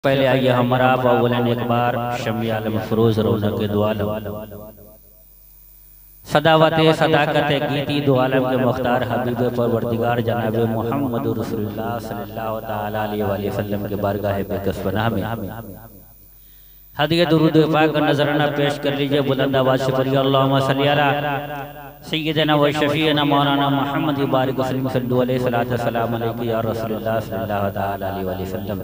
पहले आइए हमारा अव्वलन एक बार शम्मी आलम फरोज रोज़ा के दो आलम सदावत सदाकत गीती दो आलम के मुख्तार हबीब परवरदिगार जनाब मोहम्मद रसूलुल्लाह सल्लल्लाहु तआला अलैहि वसल्लम के बारगाह बेकस पनाह में हदिया दुरूद पाक का नजराना पेश कर लीजिए। बुलंद आवाज से पढ़िए अल्लाहुम्मा सल्ली अला सय्यिदना व शफीअना मौलाना मोहम्मद बारिक वसल्लम सल्लल्लाहु अलैहि सलातो सलाम अलैहि या रसूलुल्लाह सल्लल्लाहु तआला अलैहि वसल्लम।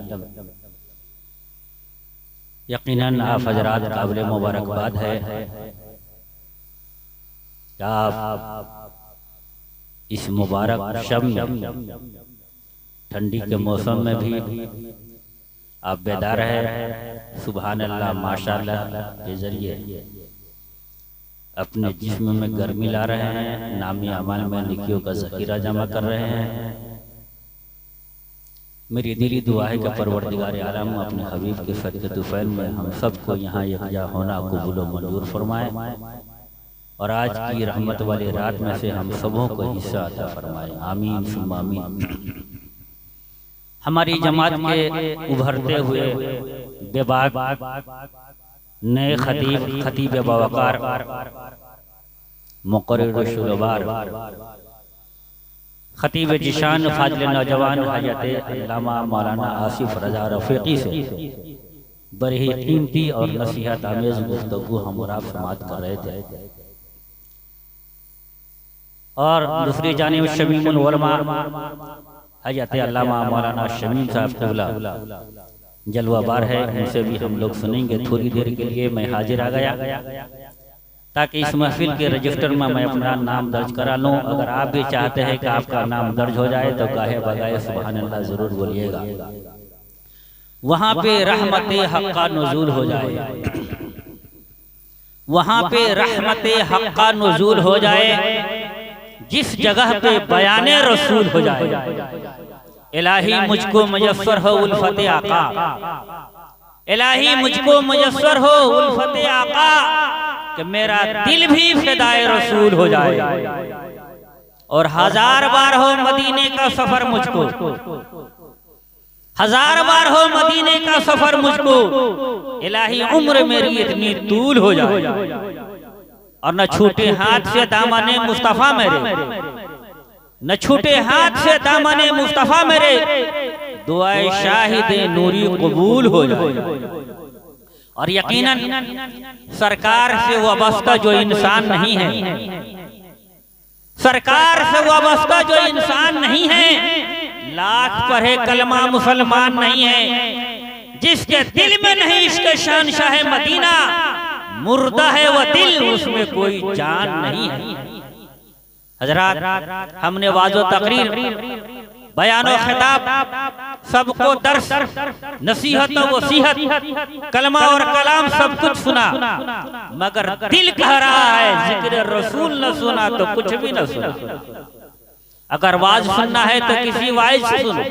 यकीनन आप हजरात काबिल मुबारकबाद है कि आप इस मुबारक शब में ठंडी के मौसम में भी आप बेदार है। सुभान अल्लाह माशाअल्लाह के जरिए अपने जिस्म में गर्मी ला रहे हैं, नामी अमाल में निकियों का ज़खीरा जमा कर रहे हैं। मेरी दिली दुआ है कि परवरदिगार आलम अपने हबीब के सदक़े तुफ़ैल में हम सबको यहाँ यकजा होना कबूल व मंजूर फरमाए और आज की रहमत वाली रात में से हम सबों को हिस्सा अता फरमाए। आमीन सुम्मा आमीन। हमारी जमात के उभरते हुए बेबाक नए खतीब बावकार मुक़र्रिर शुरबार खतीब जिशान फाजिल नौजवान हज़रत अल्लामा मौलाना आसिफ रज़ा रफ़ीक़ी से बड़ी ही कीमती और नसीहत आमेज़ गुफ्तगू हम और आप समाअत कर रहे थे। और दूसरी जानिब शमीमुल उलमा हज़रत अल्लामा मौलाना शमीम साहब क़िबला जलवाबार है, उनसे भी हम लोग सुनेंगे। थोड़ी देर के लिए मैं हाजिर आ गया ताकि इस महफिल के रजिस्टर में मैं अपना नाम दर्ज करा लूँ। अगर आप भी चाहते हैं कि आपका नाम दर्ज हो जाए तो गाहे बगाए सुभान अल्लाह जरूर बोलिएगा। वहाँ पे रहमत हक़्क़ा नुज़ूल हो जाए, वहाँ पे रहमत हक़्क़ा नुज़ूल हो जाए, जिस जगह पे बयाने रसूल हो जाए। इलाही मुझको मुयस्सर हो उल्फत आका, इलाही मुझको मुयस्सर हो उल्फत आका, कि मेरा दिल भी फिदाए रसूल हो जाए और 1000 बार हो मदीने का सफर मुझको, 1000 बार हो मदीने का सफर मुझको, इलाही उम्र मेरी इतनी तूल हो जाए और न छूटे हाथ से दामने मुस्तफा मेरे, न छूटे हाथ से दामने मुस्तफा मेरे, दुआए शाहिद नूरी कबूल हो जाए। और यकीनन सरकार से वाबस्ता जो इंसान नहीं है, सरकार से वाबस्ता जो इंसान नहीं है, लाख पढ़े कलमा मुसलमान नहीं है, जिसके दिल में नहीं इश्क़ शहंशाह मदीना, मुर्दा है वह दिल, उसमें कोई जान नहीं है। हजरात, हमने वाज़ो तकरीर, बयान और खिताब, सबको दर्स, नसीहत और वसीहत, कलमा और कलाम सब कुछ सुना, मगर दिल कह रहा है जिक्र रसूल न सुना तो कुछ भी न सुना। अगर वाज सुनना है तो किसी वाइज से सुनो,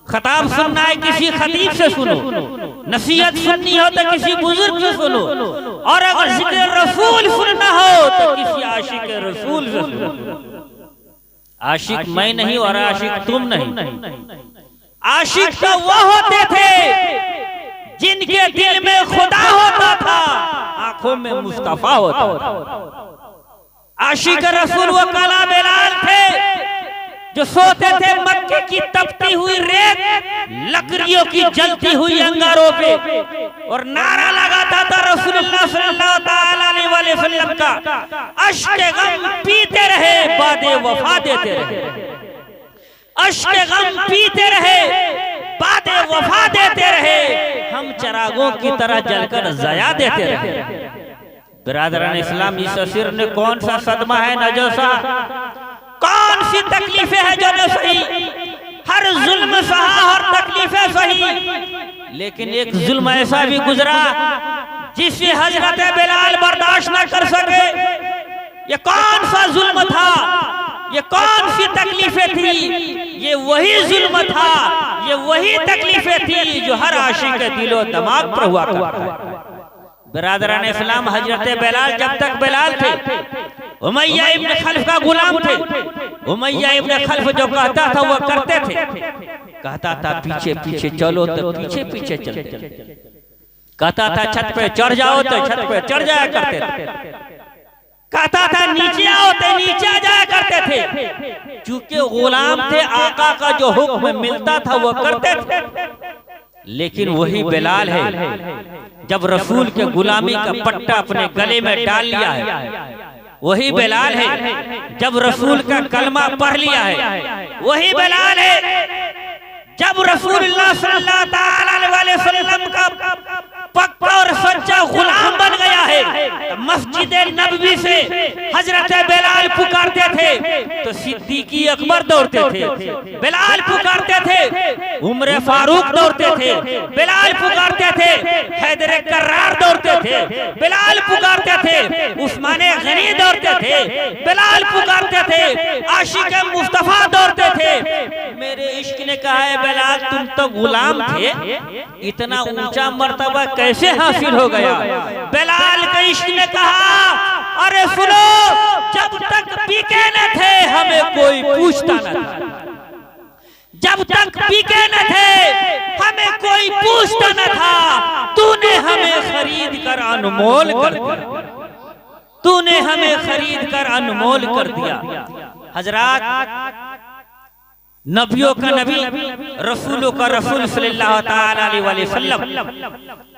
खताब सुनना है किसी खतीब से सुनो, नसीहत सुननी हो तो किसी बुजुर्ग से सुनो, और अगर जिक्र रसूल सुनना हो तो किसी आशिक रसूल से सुनो। आशिक मैं नहीं और आशिक तुम नहीं, आशिक तो वो होते थे जिनके दिल में खुदा होता था, आंखों में मुस्तफा होता था। आशिक रसूल वो काला बिलाल थे जो सोते थे मक्के की तपती हुई रेत, लकड़ियों की जलती हुई अंगारों पे, और नारा लगाता था रसूलुल्लाह सल्लल्लाहु तआला अलैहि वसल्लम का, अश्क गम पीते रहे बादे वफा देते रहे, अश्क गम पीते रहे बादे वफा देते रहे, हम चरागों की तरह जलकर ज़या देते रहे। बिरादरान इस्लाम, इस असर ने कौन सा सदमा है न जो सा, कौन सी तकलीफें हैं जो न सही, हर जुल्म सहा, हर तकलीफें सही, लेकिन एक जुल्म ऐसा भी गुजरा जिसे हजरत बिलाल बर्दाश्त न कर सके। ये कौन सा जुल्म था, ये कौन सी तकलीफें थी? ये वही जुल्म था, ये वही तकलीफें थी जो हर आशिक के दिलो दिमाग पर हुआ करता है। बिरादरान इस्लाम, हजरत बिलाल जब तक बिलाल थे, उमैया इब्न खल्फ का गुलाम थे। उमैया इब्न खल्फ जो कहता था वो करते थे। कहता था पीछे पीछे चलो तो पीछे पीछे चलते, कहता था छत पे चढ़ जाओ तो छत पे चढ़ जाया करते थे, कहता था नीचे आओ तो नीचे आ जाया करते थे। चूंकि गुलाम थे, आका का जो हुक्म मिलता था वो करते थे। लेकिन वही बिलाल है जब रसूल के गुलामी का पट्टा अपने गले में डाल लिया है, वही बिलाल है जब रसूल का कलमा पढ़ लिया है, वही बिलाल है जब रसूलुल्लाह सल्लल्लाहु अलैहि वसल्लम का पक्का और सच्चा गुलाम बन गया है। मस्जिद नबवी से हजरत बिलाल पुकारते थे तो सिद्दीकी अकबर दौड़ते थे, बिलाल पुकारते थे उमर फारूक दौड़ते थे, बिलाल पुकारते थे हैदर कर्रार दौड़ते थे, बिलाल पुकारते थे उस्मान गनी दौड़ते थे, बिलाल पुकारते थे आशिक मुस्तफा दौड़ते थे। मेरे इश्क ने कहा है बिलाल तुम तो गुलाम थे, इतना ऊंचा मर्तबा कैसे हासिल हो गया? बिलाल के इश्क ने कहा अरे सुनो, जब तक पीके न थे हमें कोई पूछता न था, जब तक पीके न थे हमें कोई पूछता न था, तूने हमें खरीद कर अनमोल कर दिया, तूने हमें खरीद कर अनमोल कर दिया। हजरात, नबियों का नबी, रसूलों का रसूल सल्लल्लाहु ताला अलैहि वसल्लम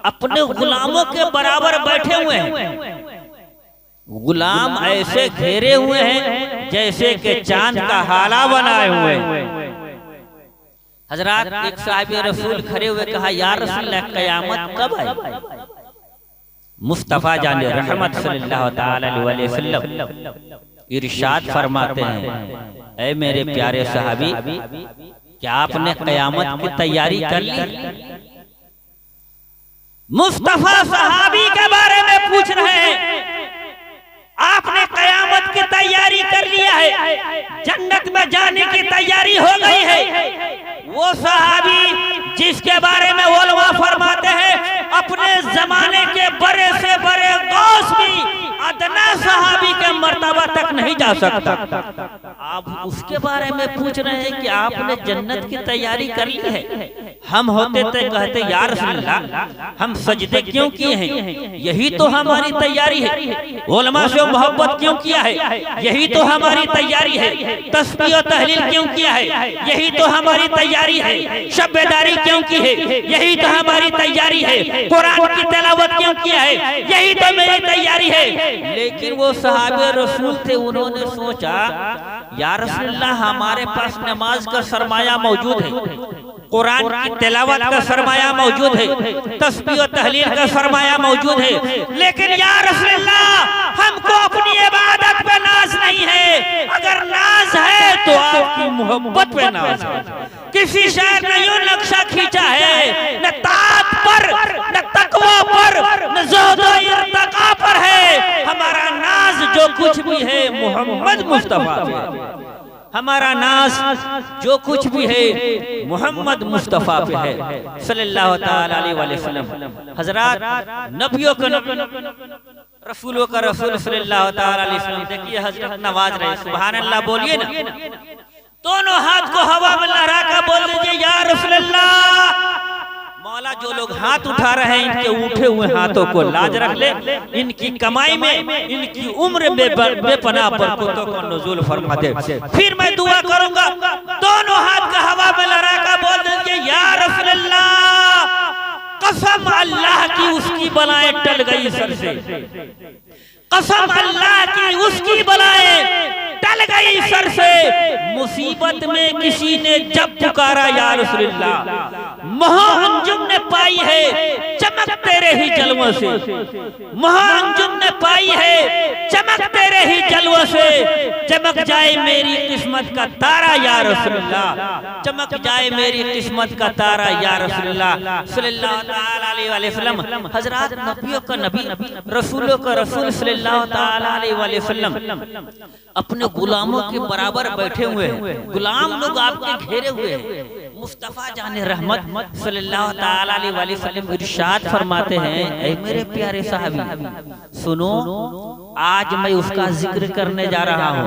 अपने गुलामों के बराबर बैठे हुए हैं। गुलाम ऐसे घेरे हुए हैं जैसे कि चांद का हाला बनाए हुए हैं। हजरात, एक साहिब रसूल खड़े हुए कहा या रसूलल्लाह कयामत कब आएगी? मुस्तफा जाने रहमत सल्लल्लाहु ताला अलैहि वसल्लम इरशाद फरमाते हैं, ऐ मेरे प्यारे सहाबी, क्या आपने कयामत की तैयारी कर ली? मुस्तफा सहाबी के बारे में पूछ रहे हैं, आपने कयामत की तैयारी कर लिया है, जन्नत में जाने की तैयारी हो गई है। वो सहाबी जिसके बारे में उलमा फरमाते हैं अपने जमाने के बड़े से बड़े गौस भी अदना सहाबी के मर्तबा तक नहीं जा सकता, आप उसके बारे में पूछ रहे हैं कि आपने जन्नत की तैयारी कर ली है। हम होते तो कहते या रसूलल्लाह हम सजदे क्यों किए हैं, यही तो हमारी तैयारी है। उलमा से मोहब्बत क्यों किया है, यही तो हमारी तैयारी है। तस्बीह और तहलील क्यों किया है, यही तो हमारी तैयारी है। शब्बेदारी क्यों की है, यही तो हमारी तैयारी है। कुरान की तिलावत क्यों किया है, यही तो मेरी तैयारी है। लेकिन वो सहाबे रसूल थे, उन्होंने सोचा या रसूलल्लाह हमारे पास नमाज का सरमाया मौजूद है, कुरान की तिलावत का सरमाया मौजूद है, तस्बीह और तहलील का सरमाया मौजूद है, लेकिन या रसूलल्लाह हमको अपनी इबादत पे नाज नहीं है। अगर नाज है तो आपकी मोहब्बत पे नाज है। किसी शायर ने यूं नक्शा खींचा है, न तात पर, न तकवा पर, न ज़ुहद और इर्तिका पर है। हमारा नाज जो कुछ भी है मोहम्मद मुस्तफा पे, हमारा नाज जो कुछ भी है मोहम्मद मुस्तफा पे है सल्लल्लाहु ताला अलैहि वसल्लम। हजरात, नबियों का नबी, रसूलों का रसूल सल्लल्लाहु ताला अलैहि वसल्लम। देखिए हजरत नवाज रहे, सुभान अल्लाह बोलिए ना, दोनों हाथ को हवा में लहरा कर बोल दीजिए या रसूलल्लाह। मौला जो लोग हाथ उठा रहे हैं इनके उठे हुए हाथों को लाज रख ले, इनकी कमाई में, इनकी उम्र में बेपनाह बरकतों को नुज़ूल फरमा दे। फिर मैं दुआ करूंगा, दोनों हाथ का हवा में लहरा कर बोल दीजिए या रसूलल्लाह। कसम अल्लाह की उसकी बलाएं टल गई सर से, कसम अल्लाह की उसकी बलाएं टल गई सर से। मुसीबत में किसी ने जब पुकारा या रसूलल्लाह, महाअंजुम ने पाई है चमक तेरे ही जलवों से, महाअंजुम ने पाई है चमक तेरे ही जलवों से। चमक जाए मेरी किस्मत का तारा या रसूलल्लाह, चमक जाए मेरी किस्मत का तारा या रसूलल्लाह सल्लल्लाहु अलैहि वसल्लम। हजरात, नबियों का नबी, रसूलों का रसूल सल्लल्लाहु अलैहि वसल्लम अपने गुलामों के बराबर बैठे हुए हैं। गुलाम लोग आपके घेरे हुए हैं, मुस्तफा जाने रहमत सल्लल्लाहु ताला अलैहि वसल्लम इरशाद फरमाते हैं, ऐ मेरे प्यारे साहबी सुनो, आज मैं उसका जिक्र करने जा रहा हूँ,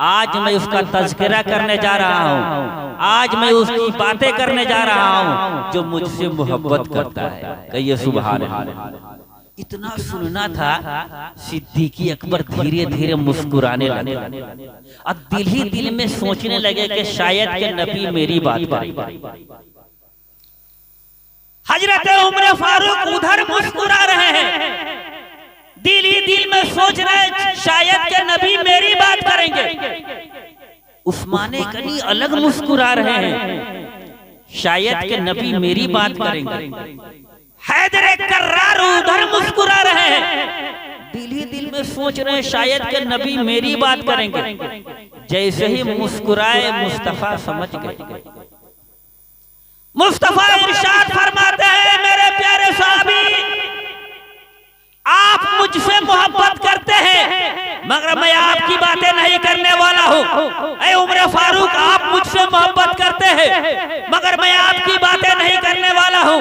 आज मैं उसका तज़किरा करने जा रहा हूँ, आज मैं उसकी बातें करने जा रहा हूँ जो मुझसे मोहब्बत करता है। कहिए सुभान अल्लाह। इतना सुनना था, सिद्दीकी अकबर धीरे धीरे मुस्कुराने लगे और दिल ही दिल में सोचने लगे कि शायद के नबी मेरी बात करें। हजरत उमर फारूक उधर मुस्कुरा रहे हैं, दिल ही दिल में सोच रहे शायद के नबी मेरी बात करेंगे। उस्माने गनी अलग मुस्कुरा रहे हैं, शायद के नबी मेरी बात करेंगे। हैदर कर्रार उधर मुस्कुरा रहे हैं, दिल ही दिल में सोच रहे हैं शायद के नबी मेरी बात करेंगे। जैसे ही मुस्कुराए मुस्तफा समझ गए। मुस्तफा इरशाद फरमाते हैं, मेरे प्यारे साहबी आप मुझसे मोहब्बत करते हैं मगर मैं आपकी बातें नहीं करने वाला हूँ। ऐ उमर फारूक आप मुझसे मोहब्बत करते हैं मगर मैं आपकी बातें नहीं करने वाला हूँ।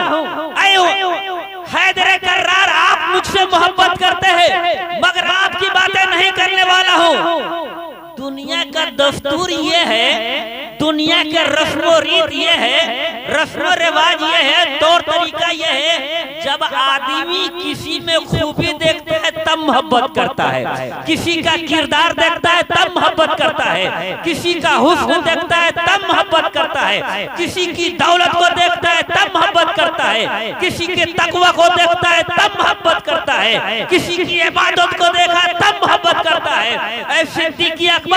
हैदर कर्रार आप मुझसे मोहब्बत करते हैं मगर आपकी बातें नहीं करने वाला हूँ। दुनिया का दस्तूर ये है, दुनिया के रस्म रीत ये है, रस्म रिवाज ये है, तौर तरीका ये है, जब आदमी किसी में खूबी देखता है तब मोहब्बत करता है, किसी का किरदार देखता है तब मोहब्बत करता है, किसी का हुस्न देखता है तब मोहब्बत करता है, किसी की दौलत को देखता है तब मोहब्बत करता है, किसी के तकवा को देखता है तब मोहब्बत करता है, किसी की इबादत को देखा तब मोहब्बत करता है। ऐ सिद्दीकी अकबर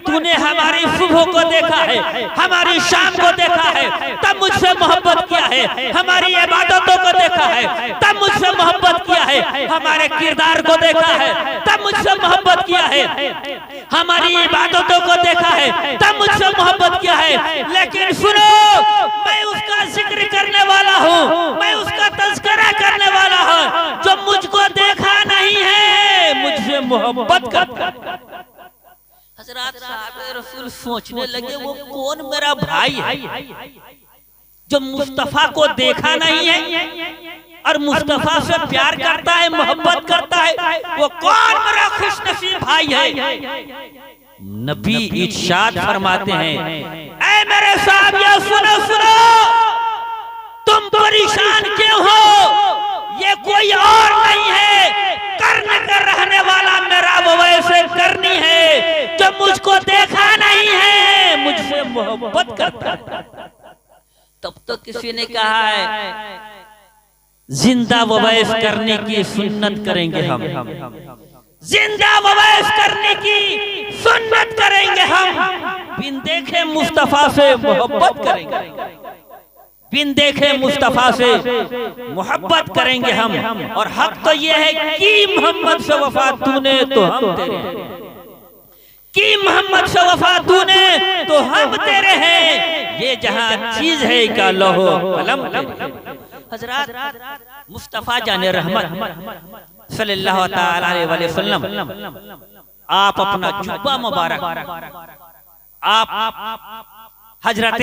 तूने हमारी सुबह को देखा है, हमारी शाम को देखा है तब मुझसे मोहब्बत किया है, हमारी इबादतों को देखा है तब मुझसे मोहब्बत किया है, हमारे किरदार को देखा है तब मुझसे मोहब्बत किया है, हमारी इबादतों को देखा है तब मुझसे मोहब्बत किया है। लेकिन सुनो, मैं उसका जिक्र करने वाला हूँ, मैं उसका तज़किरा करने वाला हूँ जो मुझको देखा नहीं है, मुझसे मोहब्बत करता है। हज़रत साहब रसूल सोचने लगे वो कौन मेरा भाई है जो मुस्तफा को देखा नहीं है और मुस्तफा से प्यार करता है, मोहब्बत करता है, वो कौन मेरा खुशनसीब भाई है। नबी इरशाद फरमाते हैं, ऐ मेरे साहबिया सुनो सुनो, तुम परेशान क्यों हो, ये कोई और नहीं है, करने का रहने वाला मेरा वो वैसे करनी है जो मुझको देखा नहीं है, मुझसे मोहब्बत करता है। तब तो किसी ने कहा है जिंदा ववैस करने की सुन्नत करेंगे हम, जिंदा ववैस करने की सुन्नत करेंगे हम, बिन देखे मुस्तफा से मोहब्बत करेंगे, बिन देखे मुस्तफा से मोहब्बत करेंगे हम। और हक तो ये है कि मोहम्मद से वफा तूने तो हम तेरे हैं, कि मोहम्मद से वफा तूने तो हम तेरे हैं, ये जहां चीज है का लोहो कलम। हजरत मुस्तफा जाने रहमत सल्लल्लाहु ताला अलैहि वसल्लम आप अपना जुब्बा मुबारक आप हजरत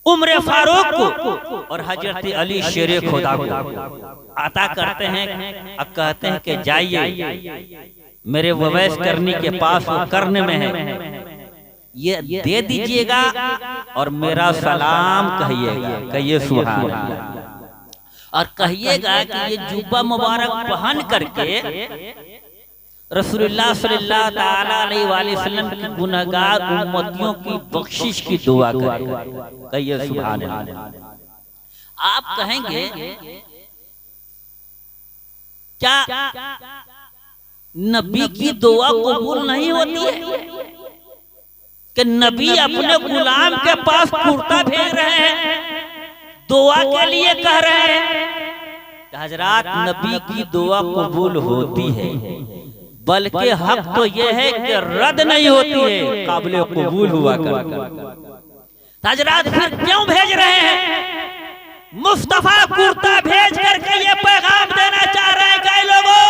उमर फारूक को और हजरत अली शेरे खुदा को अता करते हैं और कहते हैं कि जाइए मेरे ववैस करनी के पास वो करने में है, ये दे दीजिएगा और मेरा सलाम कहिएगा, कहिए सुभान अल्लाह। और कहिएगा कि ये जुब्बा मुबारक पहन करके रसूलुल्लाह सल्लल्लाहु ताला अलैहि वसल्लम की गुनहगार उम्मतियों की बख्शिश की दुआ करेगा, कहिए सुभान अल्लाह। आप कहेंगे क्या नबी की दुआ कबूल नहीं होती है कि नबी अपने गुलाम के पास कुर्ता भेज रहे हैं, दुआ के लिए कह रहे हैं? हजरात नबी की दुआ कबूल होती है, बल्कि हक तो यह है कि रद्द नहीं होती है, काबिल कबूल हुआ कर। हजरात फिर क्यों भेज रहे हैं? मुस्तफा कुर्ता भेज करके ये पैगाम देना चाह रहे हैं कि लोगों,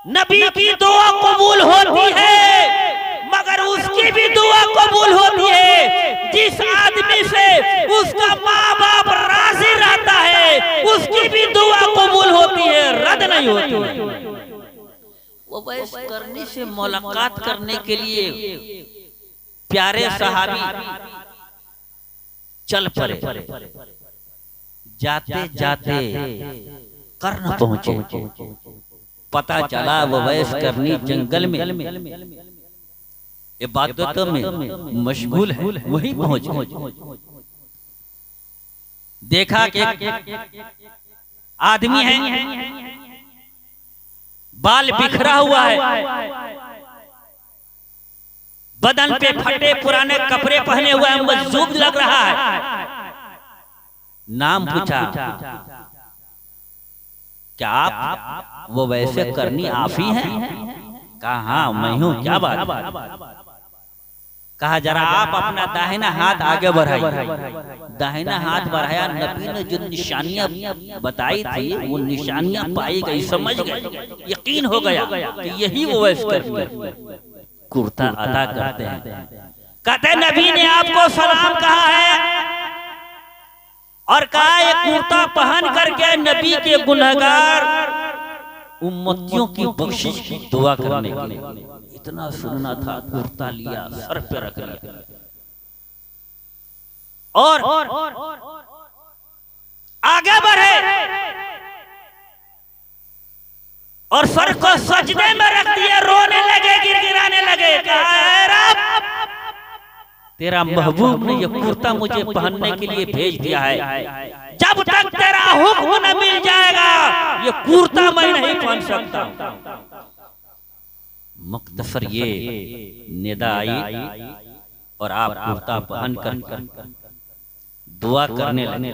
नबी की दुआ कबूल होती है मगर उसकी भी दुआ कबूल होती है जिस आदमी से उसका माँ बाप राजी रहता है उसकी भी दुआ कबूल होती है, रद्द नहीं होती। उवैस करनी से मुलाकात करने के लिए प्यारे सहाबी चल पड़े। जाते जाते कर्न पहुंचे। पता चला उवैस करनी जंगल में इबादतों में मशगूल है, वहीं पहुंचे। देखा कि आदमी है, बाल बिखरा हुआ है, बदन पे फटे पुराने कपड़े पहने हुए हैं, मजजूब लग रहा है। नाम पूछा, क्या आप वो वैसे करनी आप ही हैं? कहा हाँ मैं हूं। क्या बात? कहा जरा आप अपना दाहिना हाथ आगे बढ़ाइए। दाहिना हाथ बढ़ाया, नबी ने जो निशानियां बताई थी वो निशानियां पाई गई, समझ गए, यकीन हो गया कि यही वो वैस करनी। कुर्ता अदा करते हैं, कहते नबी ने आपको सलाम कहा है और कहा ये कुर्ता पहन करके नबी के गुनहगार उम्मतियों की बख्शिश की दुआ करने के लिए। इतना सुनना था, कुर्ता लिया, सर पे रख लिया और आगे बढ़े और सर को सजदे में रख दिया, रोने लगे, गिड़गिड़ाने लगे। तेरा महबूब ने ये कुर्ता मुझे पहनने के लिए भेज दिया है, जब तक तेरा हुक्म न मिल जाएगा ये कुर्ता मैं नहीं पहन सकता। मुख्तसर ये निदा आई और आप कुर्ता पहन कर दुआ करने लगे।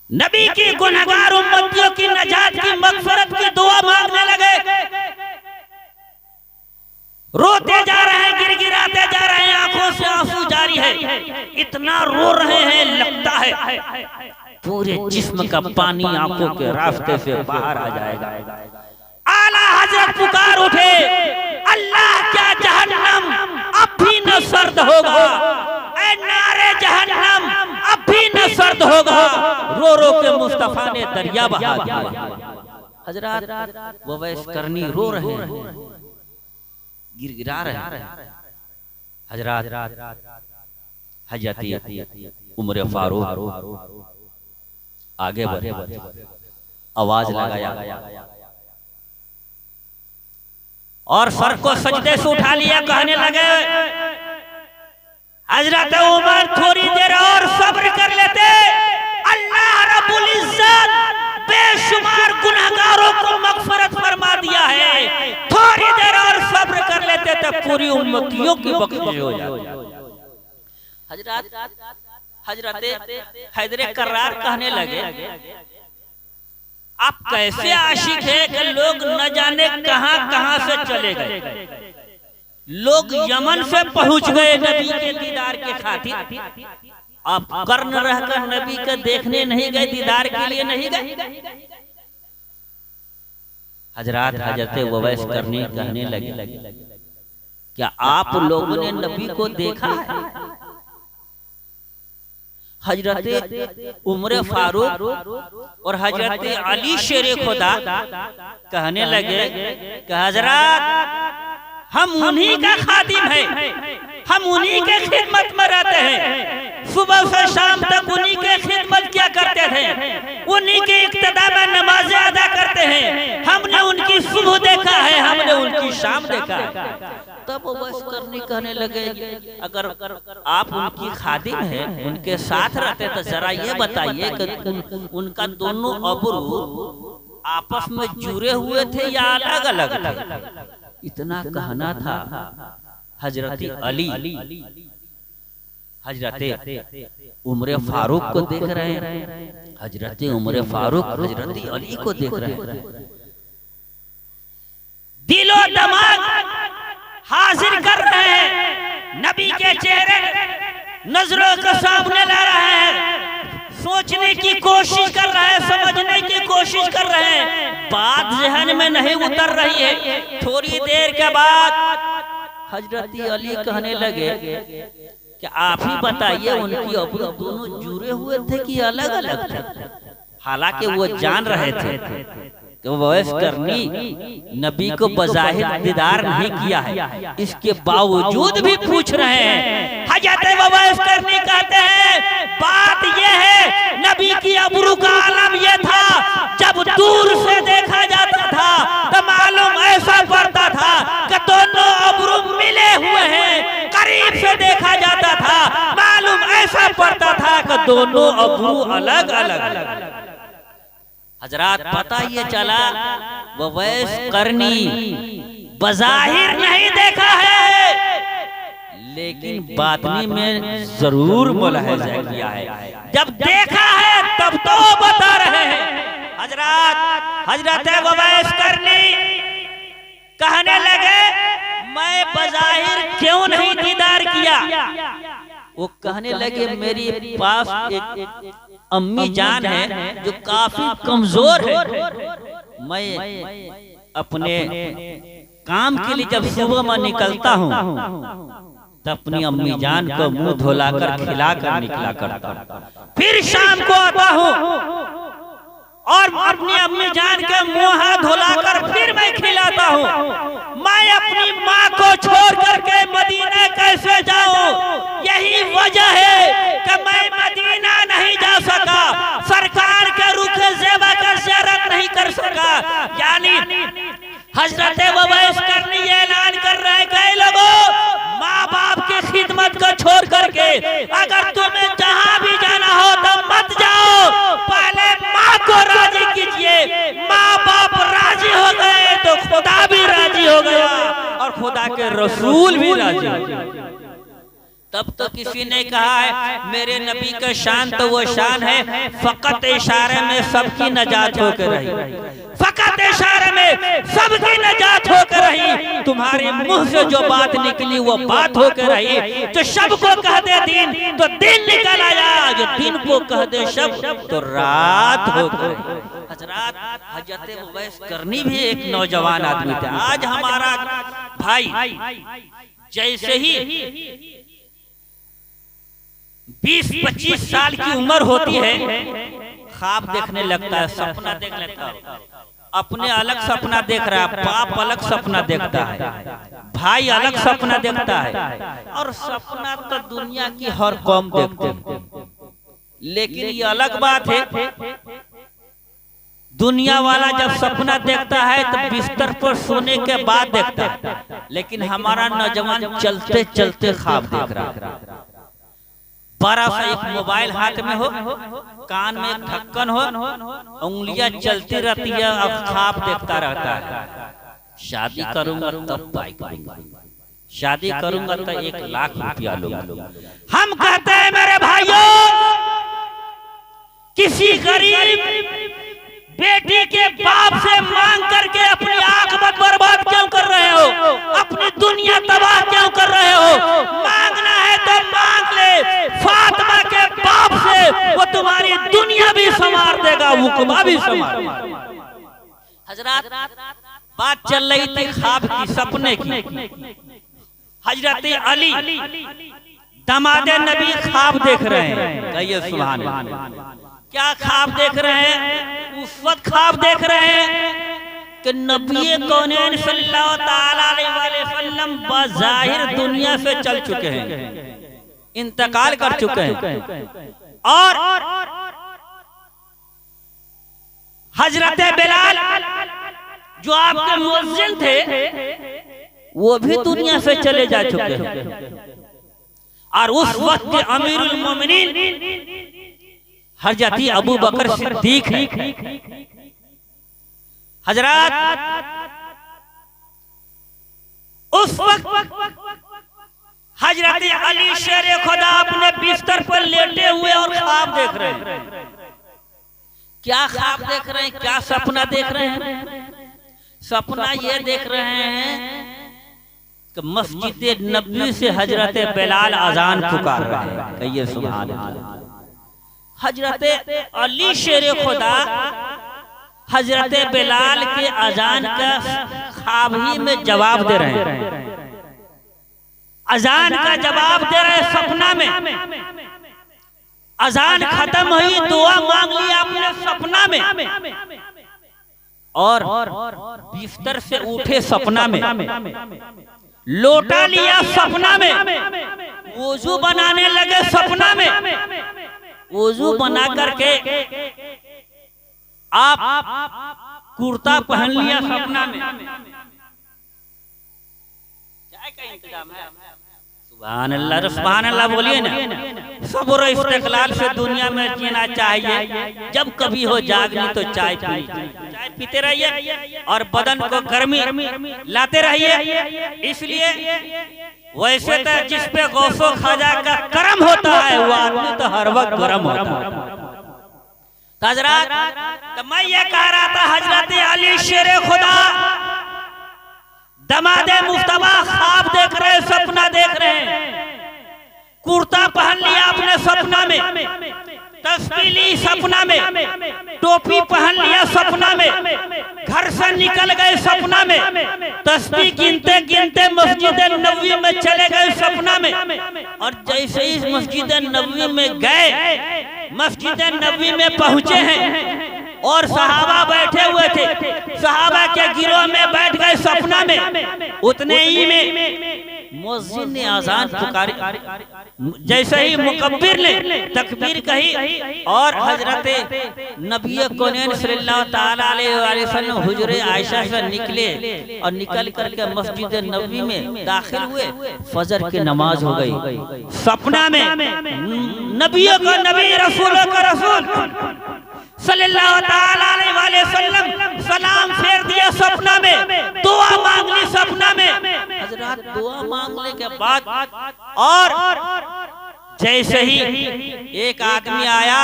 नबी की गुनहगार उम्मतियों की नजात की मगफिरत की दुआ मांगने लगे। रोते जा रहे हैं, गिड़गिड़ाते जा रहे हैं, आंखों से आंसू जारी है। इतना रो रहे हैं लगता है पूरे जिस्म का पानी आंखों के रास्ते से बाहर आ जाएगा। आला हजरत पुकार उठे, अल्लाह क्या जहन्नम अब भी न सर्द होगा, ऐ नारे जहन्नम अब भी न सर्द होगा। रो रो के मुस्तफा ने दरिया बहा दिया। हजरत वो वैस करनी रो रहे हैं, गिरगिरा रहे हैं। हजरत हजरत उमर फारूक आगे बढ़े, आवाज लगाया और सर को सजदे से उठा लिया। कहने लगे हजरत उमर थोड़ी देर और सब्र कर लेते, अल्लाह रब्बुल इज्जत बेशुमार गुनहगारों को मगफिरत फरमा दिया है। थोड़ी देर और सब्र कर लेते तो पूरी उम्मतियों की बख्शिश हो जाती। हजरत हैदर कर्रार कहने लगे आप कैसे आशिक है कि लोग न जाने कहां कहां से चले गए। लोग यमन से पहुंच गए नबी के दीदार के खातिर, आप कर्न रहकर नबी के देखने नहीं गए, दीदार के लिए नहीं गए। हजरत उवैस करनी कहने लगे क्या आप लोगों ने नबी को देखा है? हजरत उमर फारूक और हजरत अली शेर खुदा कहने लगे कि हजरत हम उन्हीं का खादिम है, हम उन्हीं के खिदमत में रहते हैं, सुबह से शाम तक उन्हीं के खिदमत क्या करते थे, उन्हीं के इक्तदा में नमाजें अदा करते हैं। हमने उनकी सुबह देखा है, हमने उनकी शाम देखा है। तब बस करनी कहने लगे अगर आप उनकी खादिम हैं, उनके साथ रहते तो जरा ये बताइए कि उनका दोनों अबरू आपस में जुड़े हुए थे या अलग अलग थे? इतना कहना था। हजरत अली हजरत उमर फारूक को देख रहे हैं, हजरत उमर फारूक हजरत अली को देख रहे हैं। दिलो दिमाग हाजिर कर रहे हैं, नबी के चेहरे नजरों के सामने ला रहे हैं, सोचने की कोशिश कर रहे हैं, समझने की कोशिश कर रहे हैं। बात जहन में नहीं उतर रही है। थोड़ी देर के बाद हजरत अली कहने लगे कि आप ही बताइए उनकी अबरू दोनों जुड़े हुए थे कि अलग अलग थे? हालांकि वो जान रहे थे कि वैस करनी नबी को बज़ाहिर दीदार नहीं किया है, इसके बावजूद भी पूछ रहे हैं। हजरत वैस करनी कहते हैं बात ये है नबी की अबरू का आलम ये था, जब दूर से देखा जाता था तो मालूम ऐसा पड़ता था कि दोनों अबरू मिले हुए हैं, करीब से देखा जाता था मालूम ऐसा पड़ता था कि दोनों अबरू अलग अलग। हजरात पता ये चला वैस करनी बज़ाहिर नहीं देखा है, लेकिन बातनी में जरूर मुलाहिज़ा किया है। जब देखा है तब तो बता रहे हैं। हजरत वैस करनी कहने लगे मैं बज़ाहिर क्यों नहीं दीदार किया? वो कहने लगे मेरी पास एक अम्मी जान है जो काफी कमजोर है, मैं अपने काम के लिए जब सुबह में निकलता हूँ तब अपनी अम्मी जान को मुंह धोलाकर खिलाकर निकला करता, फिर शाम को आता हूँ और अपनी अम्मी जान के मुंह हाथ धोलाकर फिर मैं खिलाता हूँ। मैं अपनी माँ को छोड़ करके मदीना कैसे जाऊँ? यही वजह है कि मैं मदीना नहीं जा सका, सरकार के रुखे ज़ेबा का ज़ियारत नहीं कर सका। यानी हजरत वैस करनी ऐलान कर रहे हैं कई लोगों माँ बाप की खिदमत को छोड़ करके अगर तुम्हें जहाँ भी जाना हो तो मत जाओ, पहले माँ को राजी कीजिए। माँ बाप राजी हो गए तो खुदा भी राजी हो गया और खुदा के रसूल भी राजी हो गए। तब तो किसी ने कहा है मेरे नबी का शान तो वो शान है फकत इशारे में सबकी नजात होकर रही, फकत इशारे में सबकी नजात होकर रही। तुम्हारे मुंह से जो बात निकली वो बात होकर रही। जो शब को कह दे दिन तो दिन निकल आया, जो दिन को कह दे शब तो रात होकर। हजरत वैस करनी भी एक नौजवान आदमी थे। आज हमारा भाई जैसे ही 20-25 साल की उम्र होती है ख्वाब देखने लगता है, सपना देख लेता है, अपने अलग सपना देख रहा है, बाप अलग सपना देखता है, भाई अलग सपना देखता है। और सपना तो दुनिया की हर कौम देखते हैं, लेकिन ये अलग बात है दुनिया वाला जब सपना देखता है तो बिस्तर पर सोने के बाद देखता है, लेकिन हमारा नौजवान चलते चलते ख्वाब देख रहा है। बड़ा सा एक मोबाइल हाथ में हो, कान में एक ढक्कन हो, उंगलियां चलती रहती है और ख्वाब देखता रहता है शादी करूंगा तब बाइक लूंगा, शादी करूंगा तो 1 लाख रुपया लूंगा। हम कहते हैं मेरे भाइयों किसी गरीब बेटी के बाप से मांग करके अपनी आखिरत बर्बाद क्यों कर रहे हो? अपनी दुनिया तबाह क्यों कर रहे हो? मांगना है तो मांग ले, फातिमा के बाप से वो तुम्हारी दुनिया भी संवार देगा, हुक्मा भी संवार। हजरत बात चल रही थी ख्वाब की, सपने की। हजरत अली दामादे नबी ख्वाब देख रहे हैं, कहिए सुभान अल्लाह। क्या ख्वाब देख रहे हैं? उस वक्त ख्वाब देख रहे हैं कि नबी कौनैन सल्लल्लाहु ताला अलैहि वसल्लम बज़ाहिर दुनिया से चल चुके हैं, इंतकाल कर चुके हैं, और हजरत बिलाल जो आपके मुअज्जिन थे वो भी दुनिया से चले जा चुके हैं। और उस वक्त के अमीरुल मोमिनीन हजरत अबू बकर सिद्दीक है। हजरत उस वक्त हजरत अली शेर खुदा अपने बिस्तर पर लेटे हुए और ख्वाब देख रहे हैं। क्या ख्वाब देख रहे हैं? क्या सपना देख रहे हैं? सपना ये देख रहे हैं कि मस्जिद नबी से हजरत बिलाल अजान पुकार रहे हैं, कहिए सुभान अल्लाह। हजरत अली शेर खुदा हजरत बिलाल के अजान का ख्वाब ही में जवाब दे रहे हैं। अजान का जवाब दे रहे सपना में। अजान खत्म हुई, दुआ मांग ली आपने सपना में, और बिस्तर से उठे सपना में, लोटा लिया सपना में, वुजू बनाने लगे सपना में, वुजू बना करके आप कुर्ता पहन लिया सपना में। चाय का इंतजाम है? सुभान अल्लाह, सुभान अल्लाह बोलिए ना। सब्र इस्तिकलाल से दुनिया में जीना चाहिए। जब कभी हो जागनी तो चाय पीते रहिए और बदन को गर्मी लाते रहिए। इसलिए वैसे तो जिस पे गौसो खाजा का करम होता है वो आदमी तो हर वक्त गर्म होता है। हजरत, तो मैं ये कह रहा था, हजरत अली शेरे खुदा दमादे मुस्तफा ख्वाब देख रहे, सपना देख रहे हैं। कुर्ता पहन लिया आपने सपना में, तस्बीह ली सपना में, टोपी पहन लिया सपना में, घर से निकल गए सपना में, तस्बीह गिनते गिनते मस्जिद नबवी में चले गए सपना में। और जैसे ही मस्जिद नबवी में गए, मस्जिद नबवी में पहुंचे हैं और सहाबा बैठे हुए थे, सहाबा के गिरोह में बैठ गए सपना में। उतने ही में मुअज्जिन ने अजान पुकारी। जैसे ही मुकब्बिर ने तकबीर कही और हजरत नबी कौनैन सल्लल्लाहु ताला अलैहि वसल्लम हुजरे आयशा से निकले और निकल करके मस्जिद नबवी में दाखिल हुए। फजर की नमाज हो गई सपना में। नबियों का नबी, रसूलों का रसूल सल्लल्लाहु ताला अलैहि वसल्लम सलाम फेर दिया सपना में, दुआ मांग ली सपना में। हजरत दुआ मांगने के बाद और जैसे ही एक आदमी आया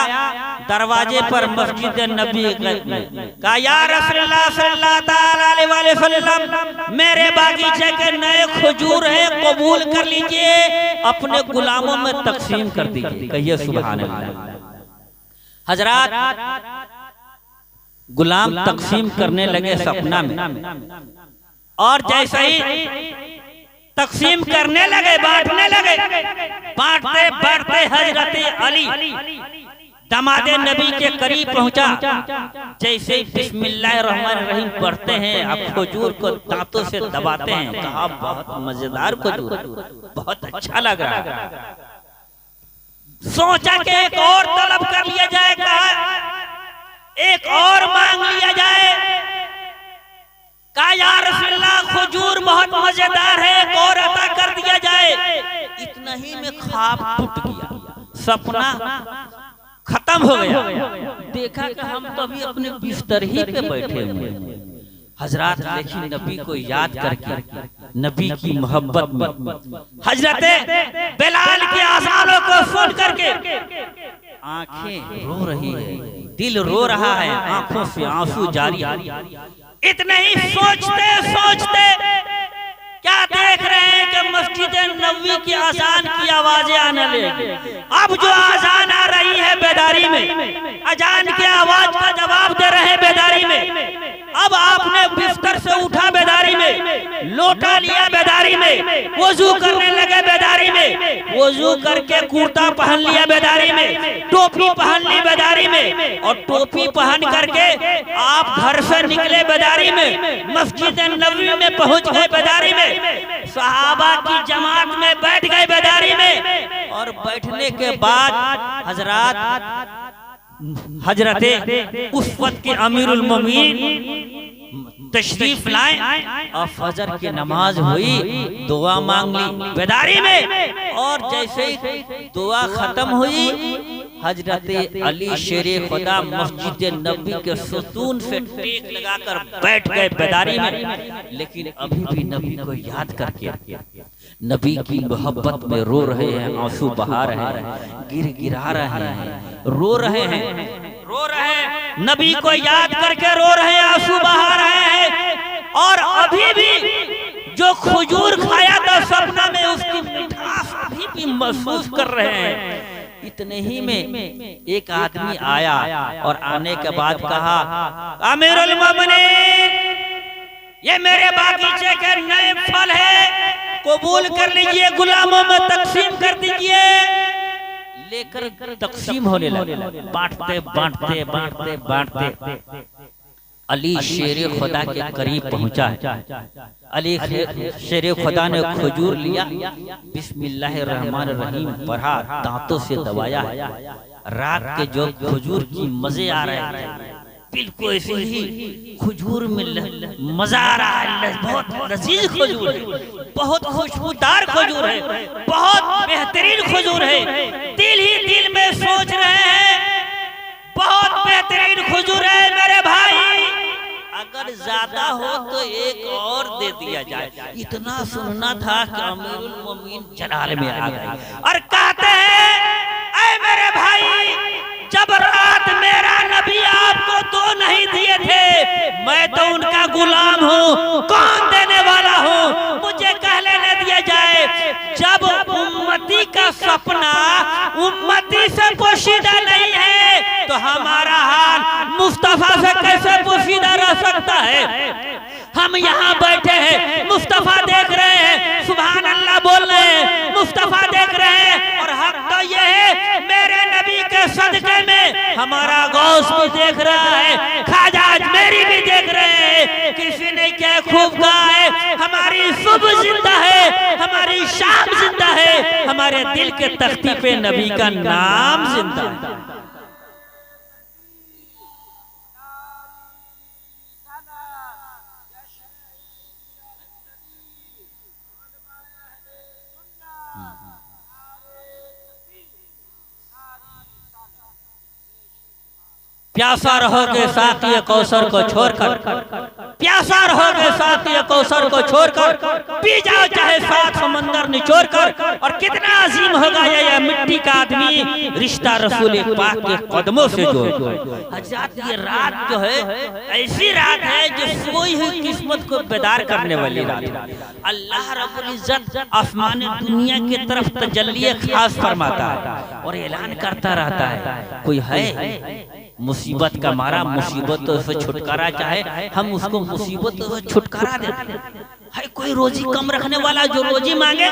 दरवाजे पर मस्जिद नबी का, या रसूलुल्लाह सल्लल्लाहु ताला अलैहि वसल्लम मेरे बागीचे के नए खजूर है, कबूल कर लीजिए, अपने गुलामों में तकसीम कर दीजिए। कहिए सुभान अल्लाह। हजरात, गुलाम तकसीम करने लगे सपना में, और जैसे ही तकसीम करने लगे, बांटने लगे, बांटते बांटते हजरत अली दमादे नबी के करीब पहुंचा। जैसे ही बिस्मिल्लाहिर्रहमानिर्रहीम पढ़ते हैं, आप खजूर को दांतों से दबाते हैं। कहा बहुत मजेदार खजूर, बहुत अच्छा लग रहा है। सोचा कि एक और तलब कर लिया जाए, कहा एक और मांग लिया जाए। कहा या रसूलल्लाह खजूर बहुत मजेदार है, एक और अता कर दिया जाए। इतना ही में ख्वाब टूट गया, सपना खत्म हो गया। देखा कि हम तो अभी अपने बिस्तर ही पे बैठे हुए हैं। हजरत लेकिन नबी को याद करके, नबी की मोहब्बत में, हजरत बिलाल के अज़ानों को सुन करके आंखें रो रही है, दिल रो रहा है, आंखों से आंसू जारी है। इतने ही सोचते सोचते क्या देख रहे हैं कि मस्जिद नबवी की अजान की आवाजें आने लगी। अब जो अजान आ रही है बेदारी में, अजान की आवाज का जवाब दे रहे हैं बेदारी में। अब आपने बिस्तर से उठा बेदारी में, लोटा लिया बेदारी में, वजू करने लगे बेदारी में, वजू करके कुर्ता पहन लिया बेदारी में, टोपी पहन ली बेदारी में, और टोपी पहन करके आप घर से निकले बेदारी में, मस्जिद नबवी में पहुंच गए बेदारी में, सहाबा की जमात में बैठ गए बेदारी में। और बैठने के बाद हजरत उस वक्त के अमीरुल मोमिनीन तशरीफ लाए और फजर की नमाज हुई, दुआ मांग ली बेदारी में। और जैसे ही दुआ खत्म हुई, हजरत अली शेरे खुदा मस्जिद नबी के सुतून से टेक लगाकर बैठ गए बेदारी में। लेकिन अभी भी नबी को याद करके, नबी की मोहब्बत में रो रहे हैं, आंसू बहा रहे हैं, गिरा रहे हैं, रो रहे हैं, रो रहे हैं, नबी को याद करके रो रहे हैं, आंसू बहा रहे हैं। और अभी भी जो खजूर खाया था सपना में, उसकी मिठास अभी भी महसूस कर रहे हैं। इतने ही में एक आदमी आया और आने के बाद कहा, अमीरुल मोमिनीन ये मेरे बागीचे के नए फल है, कबूल कर लीजिए, गुलामों में तकसीम कर दीजिए। लेकर तकसीम होने लगे, बांटते बांटते बांटते बांटते अली शेर खुदा के करीब पहुंचा। अली शेर खुदा ने खजूर लिया, बिस्मिल्लाहिर्रहमानिर्रहीम पढ़ा, दांतों से दबाया। रात के जो खजूर की मजे आ रहे हैं, बिल्कुल ऐसे ही खजूर में मजा आ रहा है। बहुत लजीज खजूर है, बहुत खुशबूदार खजूर है, बहुत बेहतरीन खजूर है। दिल ही दिल में सोच रहे हैं बहुत बेहतरीन खजूर है मेरे भाई, अगर ज्यादा हो तो एक और दे दिया जाए। इतना सुनना था कि अमीरुल मोमिनीन जलाल में आ गए और कहते हैं, ऐ मेरे भाई, जब रात मेरा नबी आपको दो नहीं दिए थे, मैं तो उनका गुलाम हूँ, कौन देने वाला हूँ, मुझे कह लेने दिया जाए। जब उम्मती का सपना उम्मती से पोशीदा नहीं है, तो हमारा हाल मुस्तफा से कैसे पोशीदा रह सकता है। हम यहाँ बैठे हैं, मुस्तफा देख रहे हैं, सुभान अल्लाह बोल रहे हैं, मुस्तफा देख रहे हैं। और हक तो ये है, मेरे नबी के सदके में हमारा गौस भी देख रहा है, ख्वाजा अजमेरी भी देख रहे हैं। किसी ने क्या खूब कहा है, हमारी सुबह जिंदा है, हमारी शाम जिंदा है, हमारे दिल के तख्ती पे नबी का नाम जिंदा है। प्यासा रहोगे साक़ी कौसर को छोड़कर, प्यासा रहोगे साक़ी कौसर को छोड़कर, पी जाओ चाहे 7 समंदर निचोड़कर। और कितना अजीम होगा ये मिट्टी का आदमी रिश्ता रसूल पाक के कदमों से जोड़। हज़रात, ये रात जो है ऐसी रात है जो सोई हुई किस्मत को बेदार करने वाली रात है। अल्लाह रब्बुल इज्जत आसमान दुनिया की तरफ तजल्ली खास फरमाता है और ऐलान करता रहता है, कोई है मुसीबत का मारा, मुसीबतों से छुटकारा चाहे, हम उसको मुसीबतों से छुटकारा देते हैं। है कोई रोजी कम रखने वाला जो रोजी मांगे,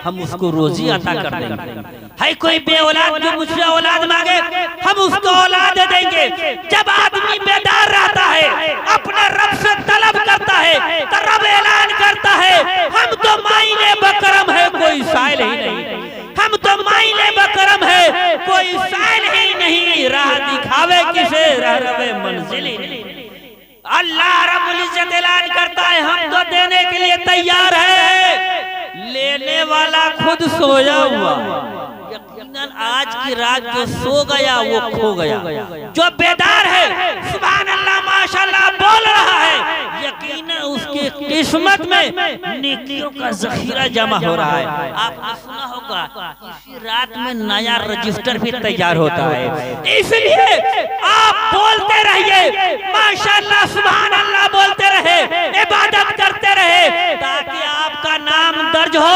हम उसको रोजी अता कर देंगे। है कोई बे औलाद जो मुझसे औलाद मांगे, हम उसको औलाद दे देंगे। जब आदमी बेदार रहता है, अपने रब से तलब करता है, तो रब ऐलान करता है, हम तो मायने बकरम है, कोई साइल ही नहीं, हम तो मायने बकरम है, कोई साइल ही नहीं, राह दिखावे किसे रहरवे मंजिल ही नहीं। अल्लाह रब्बुल इज्जत ऐलान करता है, हम तो देने के लिए तैयार है, लेने वाला खुद सोया हुआ। यकीनन आज की रात जो सो गया वो खो गया, जो बेदार है सुभान अल्लाह माशाअल्लाह बोल रहा है, यकीनन उसके किस्मत में नेकियों का जखीरा जमा हो रहा है। आपने सुना होगा इसी रात में नया रजिस्टर भी तैयार होता है। इसलिए आप बोलते रहिए माशाअल्लाह सुभान अल्लाह बोलते रहे, इबादत करते रहे, ताकि आपका नाम दर्ज हो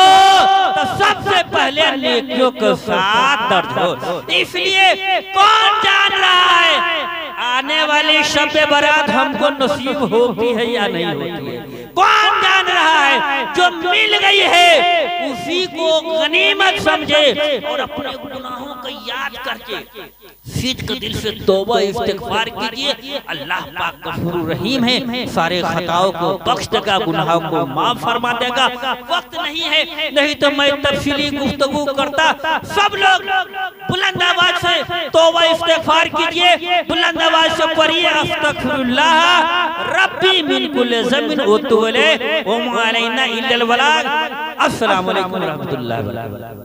तो सबसे पहले नेकियों के साथ दर्ज हो। इसलिए कौन जान रहा है आने वाली शब बारात हमको नसीब होती है या नहीं होती है, कौन जान रहा है। जो मिल गई है उसी को गनीमत समझे और अपने गुनाहों को याद करके सिद्क दिल से तौबा इस्तिग़फ़ार कीजिए। अल्लाह पाक गफूर रहीम है, सारे खताओं को बख्श देगा, गुनाहों को माफ फरमा देगा। वक्त नहीं है, नहीं तो मैं तफसीली गुफ्तगू करता। सब लोग बुलंद आवाज से तौबा इस्तिग़फ़ार कीजिए, बुलंद आवाज से पढ़िए अस्तग़फिरुल्लाह रब्बी मिन कुल्लि ज़ंबिन व तुवले व मा अलैना इल्लल बलाग। अस्सलामु अलैकुम व रहमतुल्लाहि व बरकातहू।